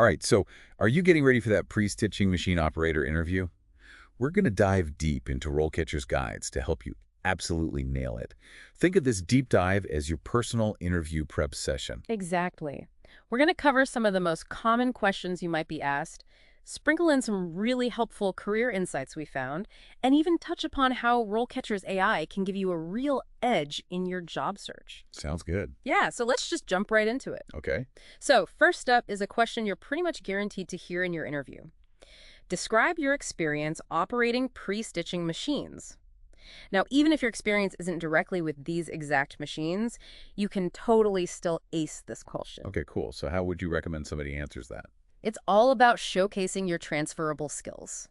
All right, so are you getting ready for that pre-stitching machine operator interview? We're going to dive deep into RoleCatcher's guides to help you absolutely nail it. Think of this deep dive as your personal interview prep session. Exactly. We're going to cover some of the most common questions you might be asked, sprinkle in some really helpful career insights we found, and even touch upon how RoleCatcher's AI can give you a real edge in your job search. Sounds good. Yeah, so let's just jump right into it. Okay. So first up is a question you're pretty much guaranteed to hear in your interview. Describe your experience operating pre-stitching machines. Now, even if your experience isn't directly with these exact machines, you can totally still ace this question. Okay, cool. So how would you recommend somebody answers that? It's all about showcasing your transferable skills.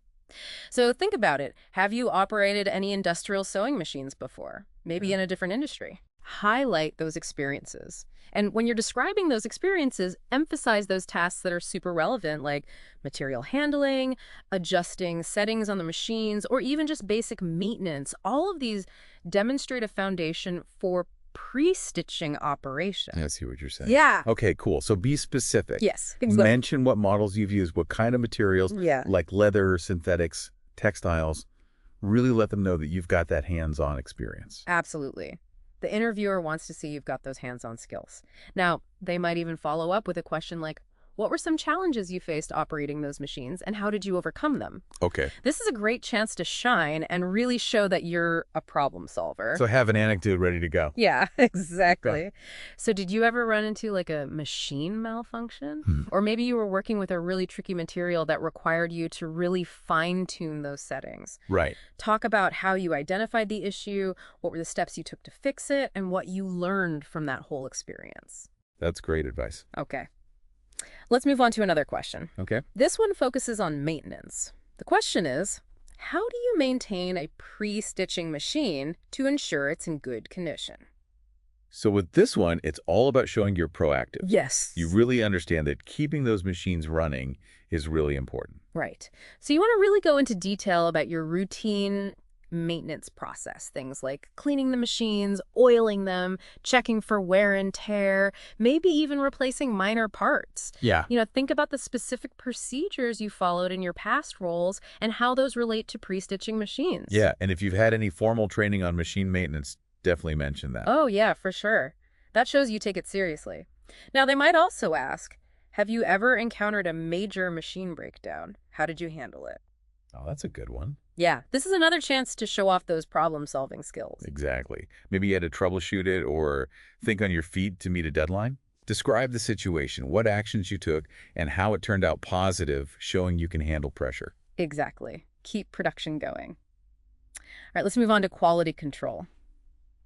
So think about it. Have you operated any industrial sewing machines before? Maybe in a different industry. Highlight those experiences. And when you're describing those experiences, emphasize those tasks that are super relevant, like material handling, adjusting settings on the machines, or even just basic maintenance. All of these demonstrate a foundation for pre-stitching operation. I see what you're saying. Yeah. Okay, cool. So be specific. Yes, exactly. Mention what models you've used, what kind of materials, Yeah. like leather, synthetics, textiles. Really let them know that you've got that hands-on experience. Absolutely. The interviewer wants to see you've got those hands-on skills. Now, they might even follow up with a question like, what were some challenges you faced operating those machines, and how did you overcome them? Okay. This is a great chance to shine and really show that you're a problem solver. So have an anecdote ready to go. Yeah, exactly. So did you ever run into like a machine malfunction? Or maybe you were working with a really tricky material that required you to really fine-tune those settings. Right. Talk about how you identified the issue, what were the steps you took to fix it, and what you learned from that whole experience. That's great advice. Okay. Let's move on to another question. Okay. This one focuses on maintenance. The question is, how do you maintain a pre-stitching machine to ensure it's in good condition? So with this one, it's all about showing you're proactive. Yes. You really understand that keeping those machines running is really important. Right. So you want to really go into detail about your routine maintenance process. Things like cleaning the machines, oiling them, checking for wear and tear, maybe even replacing minor parts. Yeah. Think about the specific procedures you followed in your past roles and how those relate to pre-stitching machines. Yeah, and if you've had any formal training on machine maintenance, definitely mention that. Oh, yeah, for sure. That shows you take it seriously. Now, they might also ask, have you ever encountered a major machine breakdown? How did you handle it? Oh, that's a good one. Yeah, this is another chance to show off those problem-solving skills. Exactly. Maybe you had to troubleshoot it or think on your feet to meet a deadline. Describe the situation, what actions you took, and how it turned out positive, showing you can handle pressure. Exactly. Keep production going. All right, let's move on to quality control.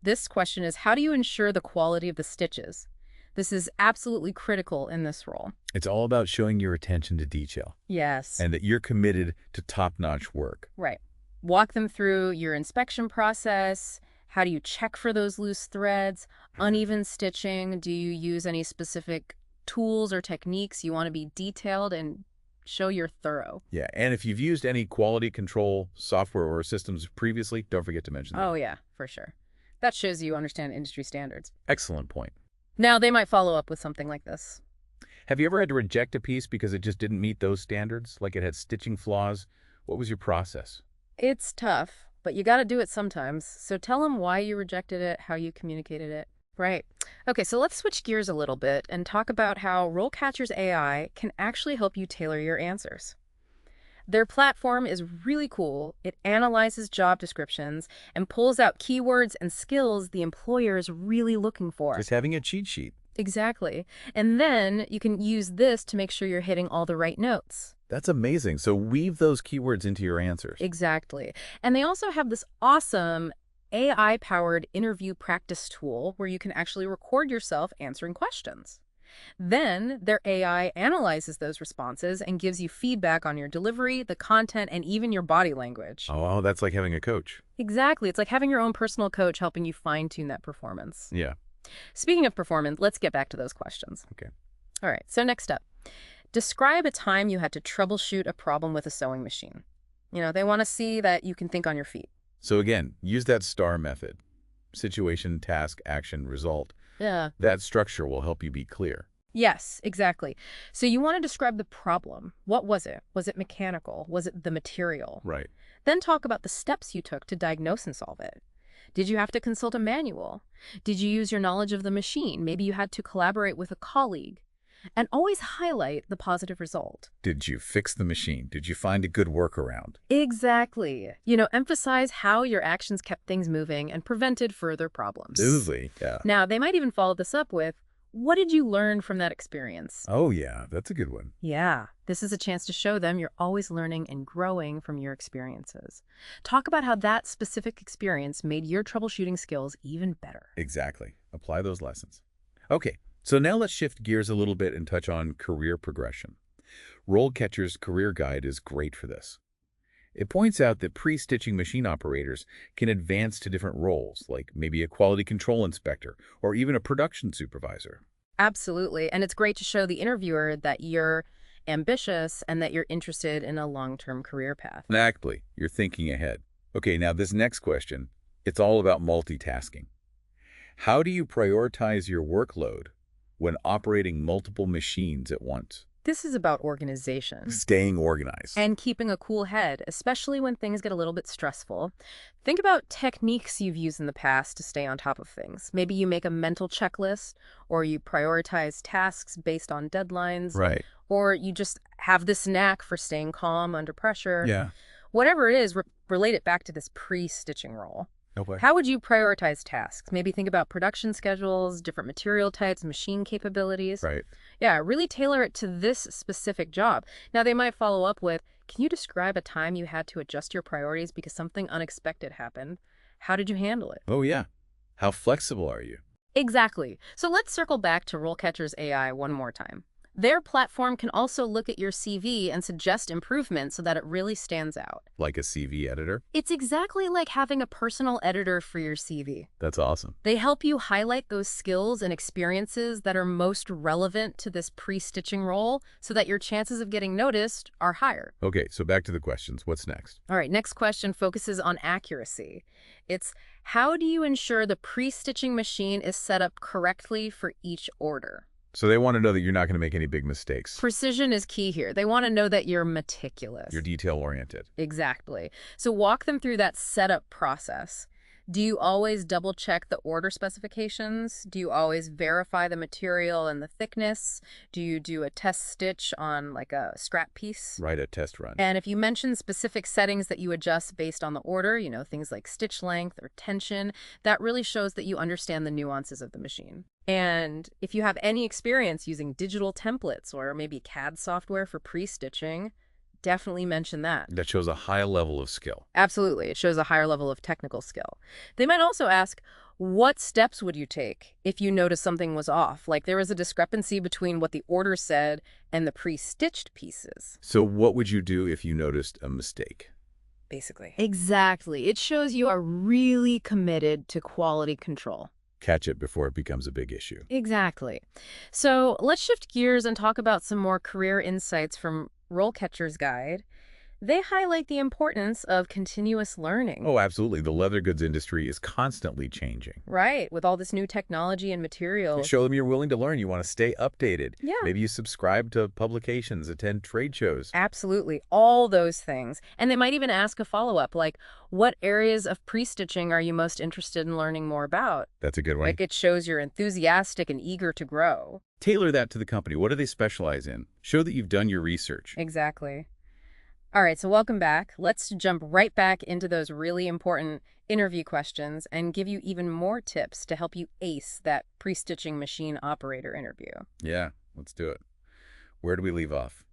This question is, how do you ensure the quality of the stitches? This is absolutely critical in this role. It's all about showing your attention to detail. Yes. And that you're committed to top-notch work. Right. Walk them through your inspection process. How do you check for those loose threads? Uneven stitching? Do you use any specific tools or techniques? You want to be detailed and show you're thorough. Yeah, and if you've used any quality control software or systems previously, don't forget to mention that. Oh, yeah, for sure. That shows you understand industry standards. Excellent point. Now, they might follow up with something like this. Have you ever had to reject a piece because it just didn't meet those standards, like it had stitching flaws? What was your process? It's tough, but you got to do it sometimes. So tell them why you rejected it, how you communicated it. Right. Okay, so let's switch gears a little bit and talk about how RoleCatcher's AI can actually help you tailor your answers. Their platform is really cool. It analyzes job descriptions and pulls out keywords and skills the employer is really looking for. Just having a cheat sheet. Exactly. And then you can use this to make sure you're hitting all the right notes. That's amazing. So weave those keywords into your answers. Exactly. And they also have this awesome AI-powered interview practice tool where you can actually record yourself answering questions. Then their AI analyzes those responses and gives you feedback on your delivery, the content, and even your body language. Oh, that's like having a coach. Exactly. It's like having your own personal coach helping you fine-tune that performance. Yeah. Speaking of performance, let's get back to those questions. Okay. All right. So next up, describe a time you had to troubleshoot a problem with a sewing machine. They want to see that you can think on your feet. So again, use that STAR method. Situation, task, action, result. Yeah. That structure will help you be clear. Yes, exactly. So you want to describe the problem. What was it? Was it mechanical? Was it the material? Right. Then talk about the steps you took to diagnose and solve it. Did you have to consult a manual? Did you use your knowledge of the machine? Maybe you had to collaborate with a colleague. And always highlight the positive result. Did you fix the machine? Did you find a good workaround? Exactly. Emphasize how your actions kept things moving and prevented further problems. Absolutely, yeah. Now, they might even follow this up with, what did you learn from that experience? Oh, yeah, that's a good one. Yeah, this is a chance to show them you're always learning and growing from your experiences. Talk about how that specific experience made your troubleshooting skills even better. Exactly. Apply those lessons. Okay, so now let's shift gears a little bit and touch on career progression. RoleCatcher's Career Guide is great for this. It points out that pre-stitching machine operators can advance to different roles, like maybe a quality control inspector or even a production supervisor. Absolutely. And it's great to show the interviewer that you're ambitious and that you're interested in a long-term career path. Exactly. You're thinking ahead. Okay, now this next question, it's all about multitasking. How do you prioritize your workload when operating multiple machines at once? This is about organization. Staying organized. And keeping a cool head, especially when things get a little bit stressful. Think about techniques you've used in the past to stay on top of things. Maybe you make a mental checklist, or you prioritize tasks based on deadlines. Right. Or you just have this knack for staying calm under pressure. Yeah. Whatever it is, relate it back to this pre-stitching role. Okay. How would you prioritize tasks? Maybe think about production schedules, different material types, machine capabilities. Right. Yeah, really tailor it to this specific job. Now, they might follow up with, can you describe a time you had to adjust your priorities because something unexpected happened? How did you handle it? Oh, yeah. How flexible are you? Exactly. So let's circle back to RoleCatcher's AI one more time. Their platform can also look at your CV and suggest improvements so that it really stands out. Like a CV editor? It's exactly like having a personal editor for your CV. That's awesome. They help you highlight those skills and experiences that are most relevant to this pre-stitching role so that your chances of getting noticed are higher. Okay, so back to the questions. What's next? All right, next question focuses on accuracy. It's how do you ensure the pre-stitching machine is set up correctly for each order? So they want to know that you're not going to make any big mistakes. Precision is key here. They want to know that you're meticulous. You're detail-oriented. Exactly. So walk them through that setup process. Do you always double check the order specifications? Do you always verify the material and the thickness? Do you do a test stitch on like a scrap piece? Write a test run. And if you mention specific settings that you adjust based on the order, things like stitch length or tension, that really shows that you understand the nuances of the machine. And if you have any experience using digital templates or maybe CAD software for pre-stitching, definitely mention that. That shows a high level of skill. Absolutely. It shows a higher level of technical skill. They might also ask, what steps would you take if you noticed something was off? Like there was a discrepancy between what the order said and the pre-stitched pieces. So what would you do if you noticed a mistake? Basically. Exactly. It shows you are really committed to quality control. Catch it before it becomes a big issue. Exactly. So let's shift gears and talk about some more career insights from RoleCatcher's Guide. They highlight the importance of continuous learning. Oh, absolutely. The leather goods industry is constantly changing. Right, with all this new technology and materials. Show them you're willing to learn. You want to stay updated. Yeah. Maybe you subscribe to publications, attend trade shows. Absolutely. All those things. And they might even ask a follow-up, like, what areas of pre-stitching are you most interested in learning more about? That's a good one. Like, it shows you're enthusiastic and eager to grow. Tailor that to the company. What do they specialize in? Show that you've done your research. Exactly. All right, so welcome back. Let's jump right back into those really important interview questions and give you even more tips to help you ace that pre-stitching machine operator interview. Yeah, let's do it. Where do we leave off?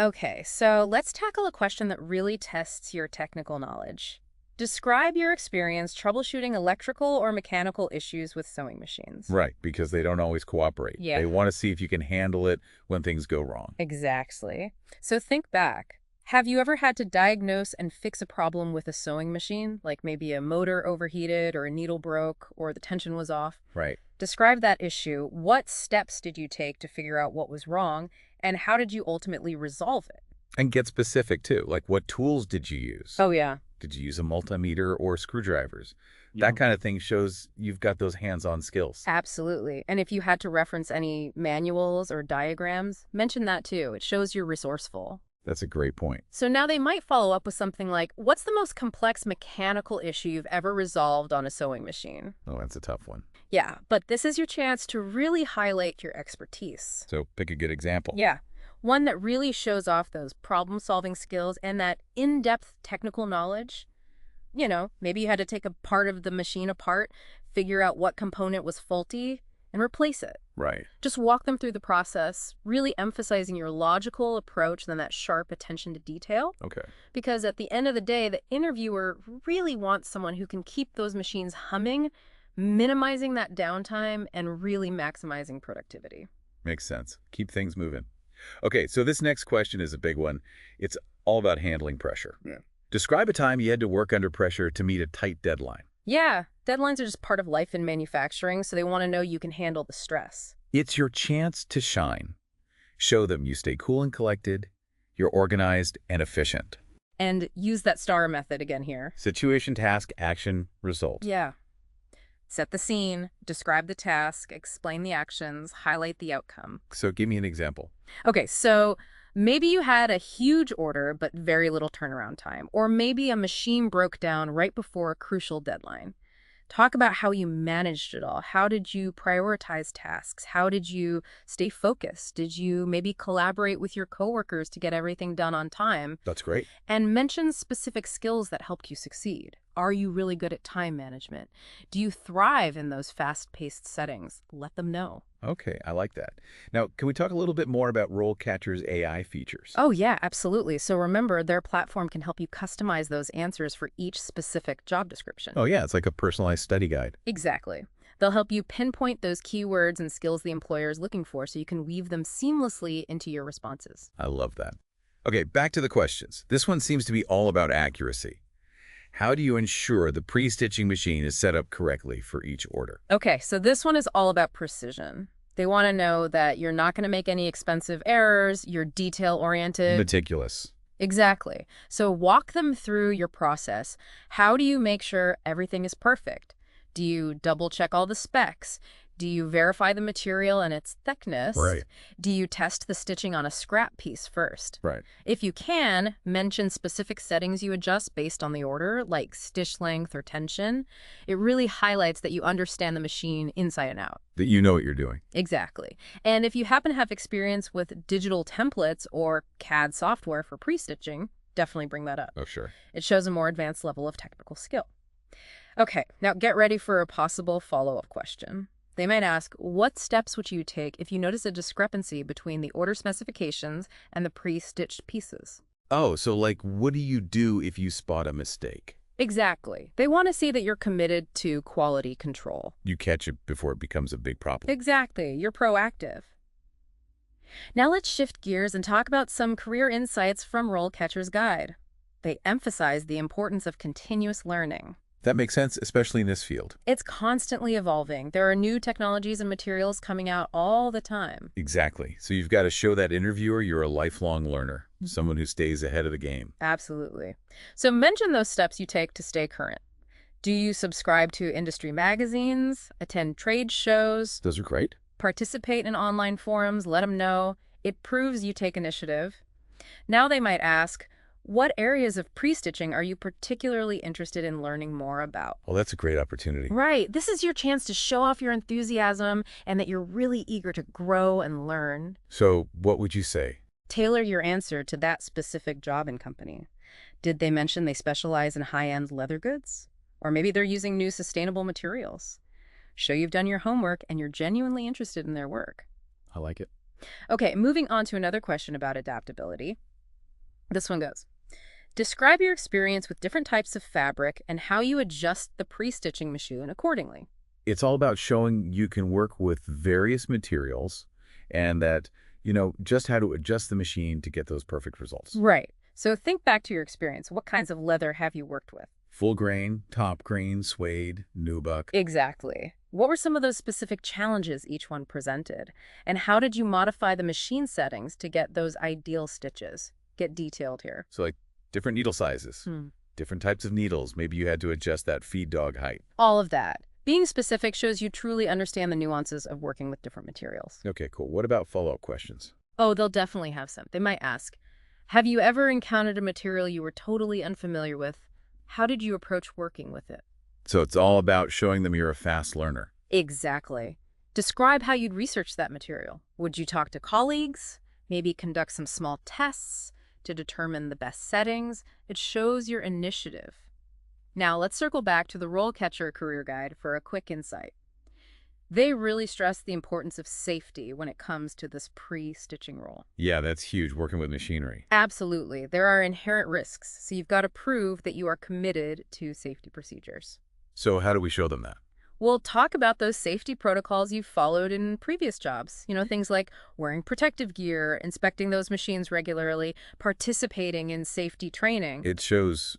Okay, so let's tackle a question that really tests your technical knowledge. Describe your experience troubleshooting electrical or mechanical issues with sewing machines. Right, because they don't always cooperate. Yeah. They want to see if you can handle it when things go wrong. Exactly. So think back. Have you ever had to diagnose and fix a problem with a sewing machine? Like maybe a motor overheated or a needle broke or the tension was off? Right. Describe that issue. What steps did you take to figure out what was wrong? And how did you ultimately resolve it? And get specific, too. Like, what tools did you use? Oh, yeah. Did you use a multimeter or screwdrivers? Yeah. That kind of thing shows you've got those hands-on skills. Absolutely. And if you had to reference any manuals or diagrams, mention that too. It shows you're resourceful. That's a great point. So now they might follow up with something like, what's the most complex mechanical issue you've ever resolved on a sewing machine? Oh, that's a tough one. Yeah, but this is your chance to really highlight your expertise. So pick a good example. Yeah, one that really shows off those problem-solving skills and that in-depth technical knowledge. You know, maybe you had to take a part of the machine apart, figure out what component was faulty, and replace it. Right. Just walk them through the process, really emphasizing your logical approach and that sharp attention to detail. Okay. Because at the end of the day, the interviewer really wants someone who can keep those machines humming, minimizing that downtime, and really maximizing productivity. Makes sense. Keep things moving. Okay, so this next question is a big one. It's all about handling pressure. Yeah. Describe a time you had to work under pressure to meet a tight deadline. Yeah, deadlines are just part of life in manufacturing, so they want to know you can handle the stress. It's your chance to shine. Show them you stay cool and collected, you're organized and efficient. And use that STAR method again here. Situation, task, action, result. Yeah. Set the scene, describe the task, explain the actions, highlight the outcome. So give me an example. Okay, so maybe you had a huge order but very little turnaround time, or maybe a machine broke down right before a crucial deadline. Talk about how you managed it all. How did you prioritize tasks? How did you stay focused? Did you maybe collaborate with your coworkers to get everything done on time? That's great. And mention specific skills that helped you succeed. Are you really good at time management? Do you thrive in those fast-paced settings? Let them know. Okay, I like that. Now, can we talk a little bit more about RoleCatcher's AI features? Oh, yeah, absolutely. So remember, their platform can help you customize those answers for each specific job description. Oh, yeah, it's like a personalized study guide. Exactly. They'll help you pinpoint those keywords and skills the employer is looking for so you can weave them seamlessly into your responses. I love that. Okay, back to the questions. This one seems to be all about accuracy. How do you ensure the pre-stitching machine is set up correctly for each order? Okay, so this one is all about precision. They want to know that you're not going to make any expensive errors, you're detail-oriented. Meticulous. Exactly. So walk them through your process. How do you make sure everything is perfect? Do you double-check all the specs? Do you verify the material and its thickness? Right. Do you test the stitching on a scrap piece first? Right. If you can, mention specific settings you adjust based on the order, like stitch length or tension. It really highlights that you understand the machine inside and out. That you know what you're doing. Exactly. And if you happen to have experience with digital templates or CAD software for pre-stitching, definitely bring that up. Oh, sure. It shows a more advanced level of technical skill. Okay, now get ready for a possible follow-up question. They might ask, what steps would you take if you notice a discrepancy between the order specifications and the pre-stitched pieces? Oh, so like, what do you do if you spot a mistake? Exactly. They want to see that you're committed to quality control. You catch it before it becomes a big problem. Exactly. You're proactive. Now let's shift gears and talk about some career insights from RoleCatcher's Guide. They emphasize the importance of continuous learning. That makes sense, especially in this field. It's constantly evolving. There are new technologies and materials coming out all the time. Exactly. So you've got to show that interviewer you're a lifelong learner, someone who stays ahead of the game. Absolutely. So mention those steps you take to stay current. Do you subscribe to industry magazines, attend trade shows, Those are great. participate in online forums? Let them know. It proves you take initiative. Now they might ask, what areas of pre-stitching are you particularly interested in learning more about? Well, that's a great opportunity. Right. This is your chance to show off your enthusiasm and that you're really eager to grow and learn. So what would you say? Tailor your answer to that specific job and company. Did they mention they specialize in high-end leather goods? Or maybe they're using new sustainable materials. Show you've done your homework and you're genuinely interested in their work. I like it. Okay, moving on to another question about adaptability. This one goes, describe your experience with different types of fabric and how you adjust the pre-stitching machine accordingly. It's all about showing you can work with various materials and that, just how to adjust the machine to get those perfect results. Right. So think back to your experience. What kinds of leather have you worked with? Full grain, top grain, suede, nubuck. Exactly. What were some of those specific challenges each one presented? And how did you modify the machine settings to get those ideal stitches? Get detailed here. So like different needle sizes, Different types of needles. Maybe you had to adjust that feed dog height. All of that. Being specific shows you truly understand the nuances of working with different materials. Okay, cool. What about follow-up questions? Oh, they'll definitely have some. They might ask, have you ever encountered a material you were totally unfamiliar with? How did you approach working with it? So it's all about showing them you're a fast learner. Exactly. Describe how you'd research that material. Would you talk to colleagues? Maybe conduct some small tests to determine the best settings? It shows your initiative. Now, let's circle back to the RoleCatcher Career Guide for a quick insight. They really stress the importance of safety when it comes to this pre-stitching role. Yeah, that's huge, working with machinery. Absolutely. There are inherent risks, so you've got to prove that you are committed to safety procedures. So how do we show them that? We'll talk about those safety protocols you've followed in previous jobs. Things like wearing protective gear, inspecting those machines regularly, participating in safety training. It shows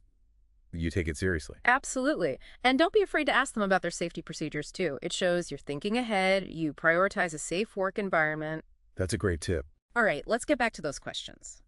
you take it seriously. Absolutely. And don't be afraid to ask them about their safety procedures, too. It shows you're thinking ahead, you prioritize a safe work environment. That's a great tip. All right, let's get back to those questions.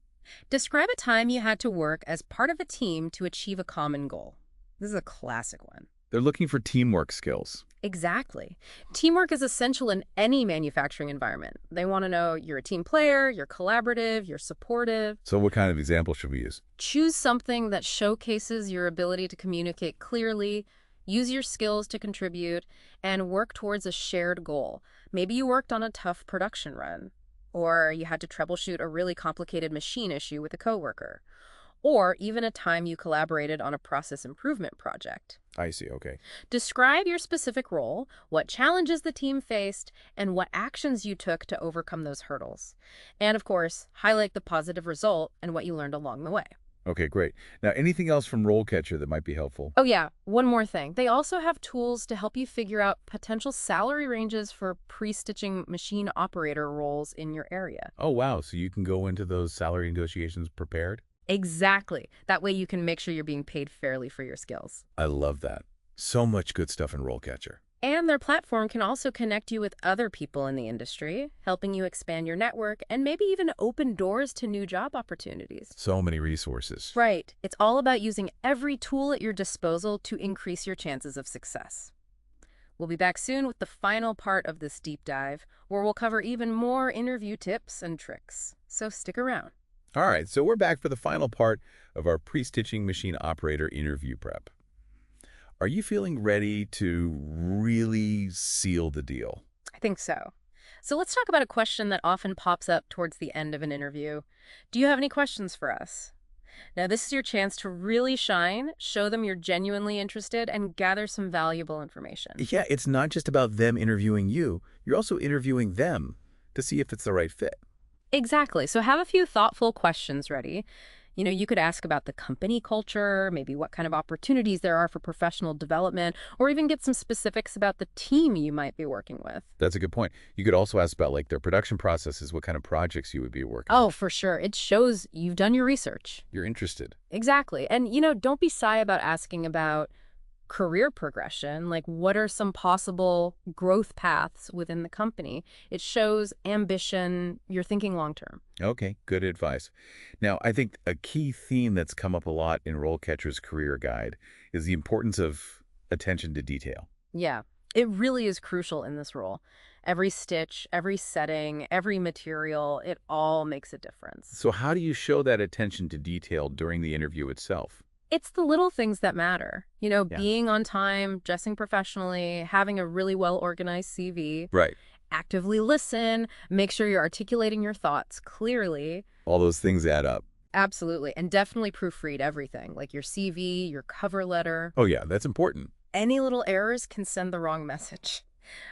Describe a time you had to work as part of a team to achieve a common goal. This is a classic one. They're looking for teamwork skills. Exactly. Teamwork is essential in any manufacturing environment. They want to know you're a team player, you're collaborative, you're supportive. So what kind of example should we use? Choose something that showcases your ability to communicate clearly, use your skills to contribute, and work towards a shared goal. Maybe you worked on a tough production run, or you had to troubleshoot a really complicated machine issue with a coworker, or even a time you collaborated on a process improvement project. I see, okay. Describe your specific role, what challenges the team faced, and what actions you took to overcome those hurdles. And of course, highlight the positive result and what you learned along the way. Okay, great. Now, anything else from RoleCatcher that might be helpful? Oh yeah, one more thing. They also have tools to help you figure out potential salary ranges for pre-stitching machine operator roles in your area. Oh, wow. So you can go into those salary negotiations prepared? Exactly. That way you can make sure you're being paid fairly for your skills. I love that. So much good stuff in RoleCatcher. And their platform can also connect you with other people in the industry, helping you expand your network and maybe even open doors to new job opportunities. So many resources. Right. It's all about using every tool at your disposal to increase your chances of success. We'll be back soon with the final part of this deep dive, where we'll cover even more interview tips and tricks. So stick around. All right, so we're back for the final part of our pre-stitching machine operator interview prep. Are you feeling ready to really seal the deal? I think so. So let's talk about a question that often pops up towards the end of an interview. Do you have any questions for us? Now, this is your chance to really shine, show them you're genuinely interested, and gather some valuable information. Yeah, it's not just about them interviewing you. You're also interviewing them to see if it's the right fit. Exactly. So have a few thoughtful questions ready. You could ask about the company culture, maybe what kind of opportunities there are for professional development, or even get some specifics about the team you might be working with. That's a good point. You could also ask about their production processes, what kind of projects you would be working on. Oh, for sure. It shows you've done your research. You're interested. Exactly. And, don't be shy about asking about career progression, like what are some possible growth paths within the company. It shows ambition, you're thinking long term. Okay, good advice. Now, I think a key theme that's come up a lot in RoleCatcher's career guide is the importance of attention to detail. Yeah, it really is crucial in this role. Every stitch, every setting, every material, it all makes a difference. So how do you show that attention to detail during the interview itself? It's the little things that matter. Yeah. Being on time, dressing professionally, having a really well-organized CV. Right. Actively listen, make sure you're articulating your thoughts clearly. All those things add up. Absolutely. And definitely proofread everything, like your CV, your cover letter. Oh, yeah, that's important. Any little errors can send the wrong message.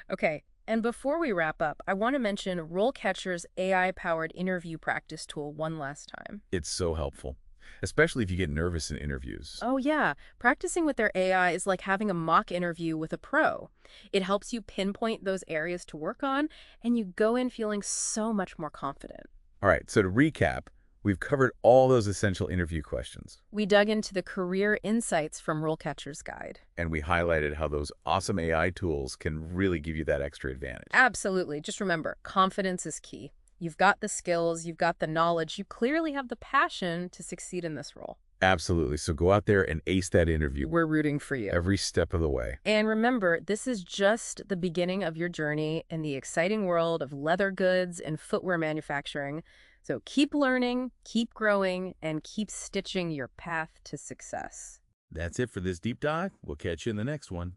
Okay, and before we wrap up, I want to mention RoleCatcher's AI-powered interview practice tool one last time. It's so helpful, especially if you get nervous in interviews. Oh yeah, practicing with their AI is like having a mock interview with a pro. It helps you pinpoint those areas to work on, and you go in feeling so much more confident. All right, so to recap, we've covered all those essential interview questions. We dug into the career insights from RoleCatcher's guide. And we highlighted how those awesome AI tools can really give you that extra advantage. Absolutely. Just remember, confidence is key. You've got the skills, you've got the knowledge, you clearly have the passion to succeed in this role. Absolutely. So go out there and ace that interview We're rooting for you. every step of the way. And remember, this is just the beginning of your journey in the exciting world of leather goods and footwear manufacturing. So keep learning, keep growing, and keep stitching your path to success. That's it for this deep dive. We'll catch you in the next one.